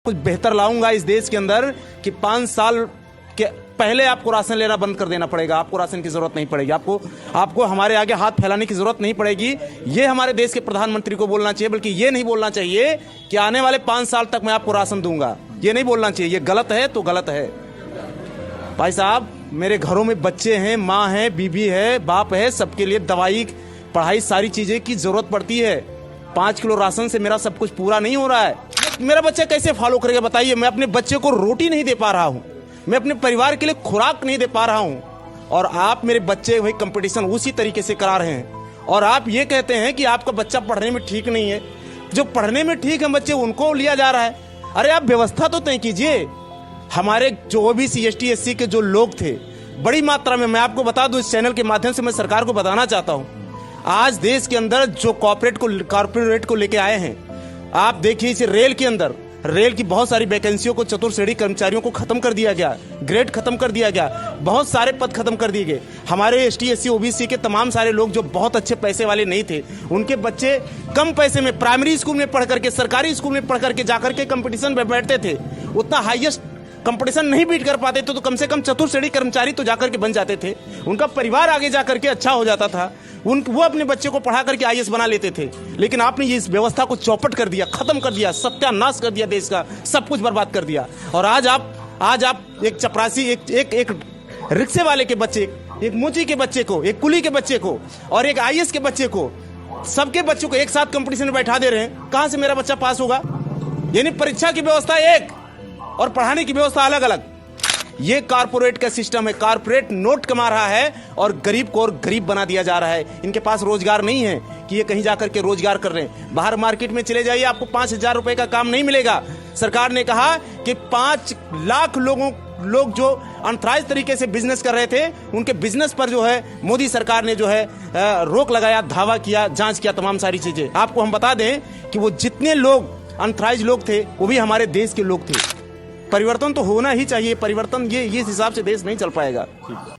कुछ बेहतर लाऊंगा इस देश के अंदर कि 5 साल के पहले आपको राशन लेना बंद कर देना पड़ेगा। आपको राशन की जरूरत नहीं पड़ेगी, आपको हमारे आगे हाथ फैलाने की जरूरत नहीं पड़ेगी। ये हमारे देश के प्रधानमंत्री को बोलना चाहिए, बल्कि ये नहीं बोलना चाहिए कि आने वाले 5 साल तक मैं आपको राशन दूंगा। ये नहीं बोलना चाहिए। ये गलत है तो गलत है। भाई साहब, मेरे घरों में बच्चे हैं, माँ है, बीबी है, बाप है, सबके लिए दवाई, पढ़ाई, सारी चीजें की जरूरत पड़ती है। 5 किलो राशन से मेरा सब कुछ पूरा नहीं हो रहा है। मेरा बच्चा कैसे फॉलो करेगा बताइए? मैं अपने बच्चे को रोटी नहीं दे पा रहा हूँ, मैं अपने परिवार के लिए खुराक नहीं दे पा रहा हूँ, और आप मेरे बच्चे वही कंपटीशन उसी तरीके से करा रहे हैं। और आप ये कहते हैं कि आपका बच्चा पढ़ने में ठीक नहीं है। जो पढ़ने में ठीक है बच्चे, उनको लिया जा रहा है। अरे आप व्यवस्था तो तय कीजिए। हमारे जो ओबीसी, एसटी, एससी के जो लोग थे बड़ी मात्रा में, मैं आपको बता दूं, इस चैनल के माध्यम से मैं सरकार को बताना चाहता हूं, आज देश के अंदर जो कॉर्पोरेट को लेके आए हैं, आप देखिए इस रेल के अंदर, रेल की बहुत सारी वैकेंसियों को, चतुर्थ श्रेणी कर्मचारियों को खत्म कर दिया गया, ग्रेड खत्म कर दिया गया, बहुत सारे पद खत्म कर दिए गए। हमारे एसटी, एससी, ओबीसी के तमाम सारे लोग जो बहुत अच्छे पैसे वाले नहीं थे, उनके बच्चे कम पैसे में प्राइमरी स्कूल में पढ़ करके, सरकारी स्कूल में पढ़ करके जाकर के कंपटीशन में बैठते थे। उतना हाईएस्ट कंपटीशन नहीं बीट कर पाते थे तो कम से कम चतुर्थ श्रेणी कर्मचारी तो जाकर के बन जाते थे। उनका परिवार आगे जाकर के अच्छा हो जाता था। वो अपने बच्चे को पढ़ा करके आईएएस बना लेते थे। लेकिन आपने ये इस व्यवस्था को चौपट कर दिया, खत्म कर दिया, सत्यानाश कर दिया, देश का सब कुछ बर्बाद कर दिया। और आज आप एक चपरासी, एक रिक्शे वाले के बच्चे, एक मोची के बच्चे को, एक कुली के बच्चे को और एक आईएएस के बच्चे को, सबके बच्चों को एक साथ कंपटीशन में बैठा दे रहे हैं। कहां से मेरा बच्चा पास होगा? यानी परीक्षा की व्यवस्था एक और पढ़ाने की व्यवस्था अलग अलग। ये कारपोरेट का सिस्टम है। कारपोरेट नोट कमा रहा है और गरीब को और गरीब बना दिया जा रहा है। इनके पास रोजगार नहीं है कि ये कहीं जाकर के रोजगार कर रहे हैं। बाहर मार्केट में चले जाइए, आपको 5,000 रुपए का काम नहीं मिलेगा। सरकार ने कहा कि 5 लाख लोग जो अनथराइज तरीके से बिजनेस कर रहे थे, उनके बिजनेस पर जो है मोदी सरकार ने जो है रोक लगाया, धावा किया, जांच किया, तमाम सारी चीजें। आपको हम बता दें कि वो जितने लोग अनथराइज लोग थे वो भी हमारे देश के लोग थे। परिवर्तन तो होना ही चाहिए। परिवर्तन ये इस हिसाब से देश नहीं चल पाएगा।